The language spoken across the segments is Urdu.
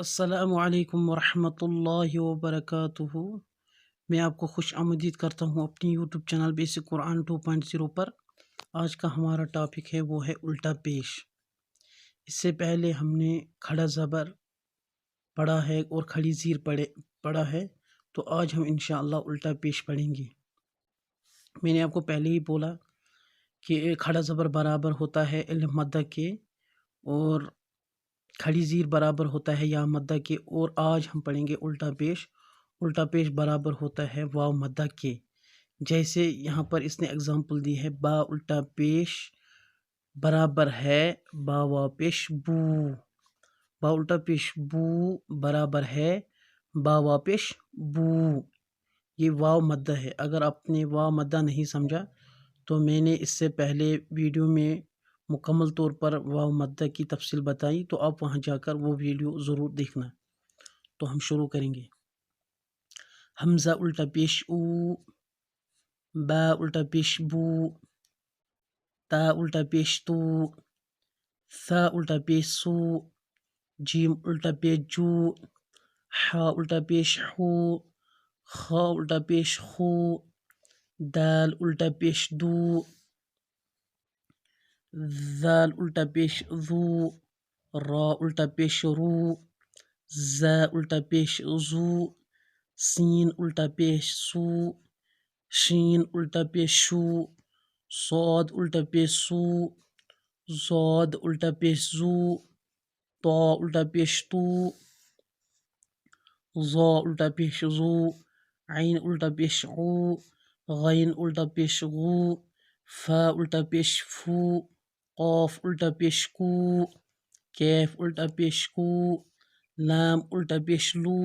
السلام علیکم ورحمۃ اللہ وبرکاتہ۔ میں آپ کو خوش آمدید کرتا ہوں اپنی یوٹیوب چینل بیسک قرآن 2.0 پر۔ آج کا ہمارا ٹاپک ہے وہ ہے الٹا پیش۔ اس سے پہلے ہم نے کھڑا زبر پڑھا ہے اور کھڑی زیر پڑھا ہے، تو آج ہم انشاءاللہ الٹا پیش پڑھیں گے۔ میں نے آپ کو پہلے ہی بولا کہ کھڑا زبر برابر ہوتا ہے الف مدہ کے، اور کھڑی زیر برابر ہوتا ہے یا مدہ کے، اور آج ہم پڑھیں گے الٹا پیش۔ الٹا پیش برابر ہوتا ہے واو مدہ کے۔ جیسے یہاں پر اس نے اگزامپل دی ہے، با الٹا پیش برابر ہے با واو پیش بو۔ با الٹا پیش بو برابر ہے با واو پیش بو۔ یہ واو مدہ ہے۔ اگر آپ نے واو مدہ نہیں سمجھا تو میں نے اس سے پہلے ویڈیو میں مکمل طور پر واو مدہ کی تفصیل بتائی، تو آپ وہاں جا کر وہ ویڈیو ضرور دیکھنا۔ تو ہم شروع کریں گے۔ حمزہ الٹا پیش او، با الٹا پیش بو، تا الٹا پیش تو، ثا الٹا پیش سو، جیم الٹا پیش جو، حا الٹا پیش حو، خا الٹا پیش خو، دال الٹا پیش دو، ذال الٹا پیش ذو، را الٹا پیش رو، زا الٹا پیش زو، سین الٹا پیش سو، شین الٹا پیش شو، صاد الٹا پیش سو، ضاد الٹا پیش زو، طا الٹا پیش تو، ظا الٹا پیش زو، عین الٹا پیش عو، غین الٹا پیش غو، فا الٹا پیش فو، قاف الٹا پیش کو، کیف الٹا پیش کو، لام الٹا پیش لو،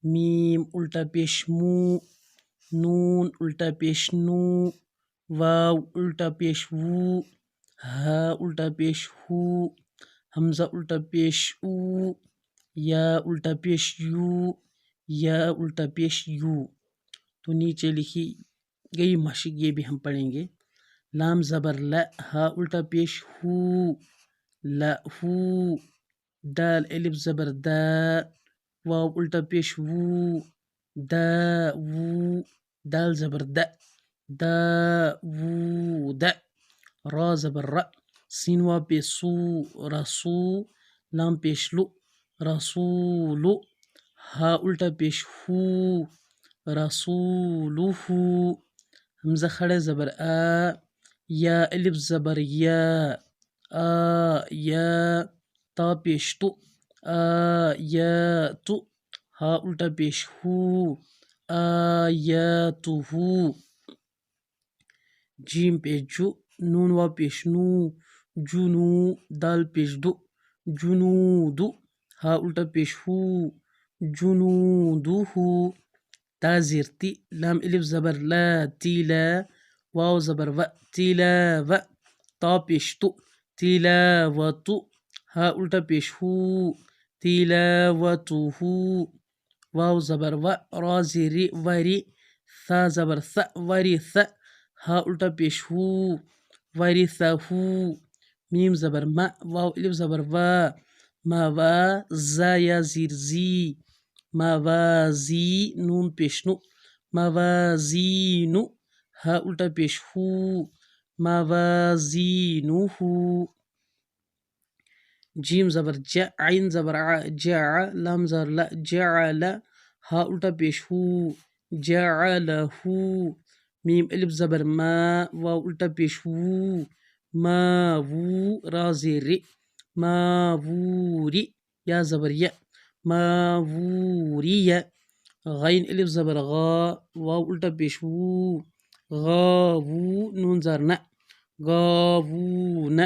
میم الٹا پیش مو، نون الٹا پیش نو، واو الٹا پیش وو، ہا الٹا پیش ہو، حمزہ الٹا پیش او، یا الٹا پیش یو، یا الٹا پیش یو۔ تو نیچے لکھی گئی مشق یہ بھی ہم پڑھیں گے۔ لام زبر ل، ہا الٹا پیش ہو، لہو، دال الف زبر دا، واو الٹا پیش وو، داوو، دال زبر د، داوود، را زبر ر، سین واو پیش سو، رسو، لام پیش لو، رسولو، ہا الٹا پیش ہو، رسولہ، حمزہ کھڑا زبر آ، یا الف زبر یا، آیا، تا پیش تو، آیاتو، ہا الٹا پیش ہو، آیاتہ، جیم پیش جو، نون واو پیش نو، جنو، دال پیش دو، جنودو، ہا الٹا پیش ہو، جنودہ، تا زیر تی، لام الف زبر لا، تیلا، واو زبر و، تلاوہ، تا پیش تو، تلاوتو، ہا الٹا پیش ہو، تلاوتہ، واو زبر و، را زیر ری، وری، ثا زبر ث، ورث، ہا الٹا پیش ہو، ورثہ، میم زبر م، واو الف زبر وا، موا، زا یا زیر زی، موازی، نون پیش نو، موازینو، ہا الٹا پیش ہو، موازینہ، جیم زبر ج، عین زبر ع، جع، لام زبر ل، جعل، ہا الٹا پیش ہو، جعلہ، میم الف زبر ما، واو الٹا پیش وو، ماوو، را زیر ر، ماووری، یا زبر ی، ماووریہ، غین الف زبر غا، واو الٹا پیش وو، غاوو، نون زبر ن، غاوون،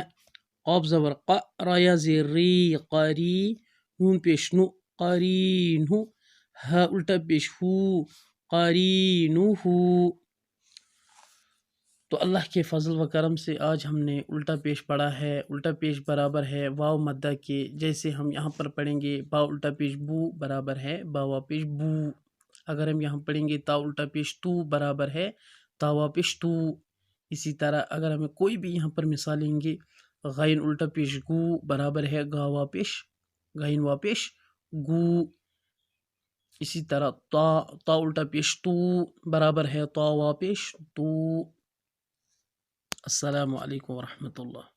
قاف زبر ق، را یا زیر ری، قری، نون پیش نو، قرینہ، ہا الٹا پیش ہو، قرینہ۔ تو اللہ کے فضل و کرم سے آج ہم نے الٹا پیش پڑھا ہے۔ الٹا پیش برابر ہے واو مدہ کے۔ جیسے ہم یہاں پر پڑھیں گے با الٹا پیش بو برابر ہے با واو پیش بو۔ اگر ہم یہاں پڑھیں گے تا الٹا پیش تو برابر ہے تا واو پیش تو۔ اسی طرح اگر ہمیں کوئی بھی یہاں پر مثال لیں گے، غین الٹا پیش گو برابر ہے گا واو پیش غین واو پیش گو. اسی طرح تا تا الٹا پیش تو برابر ہے تا وا پیش تو. السلام علیکم ورحمۃ اللہ.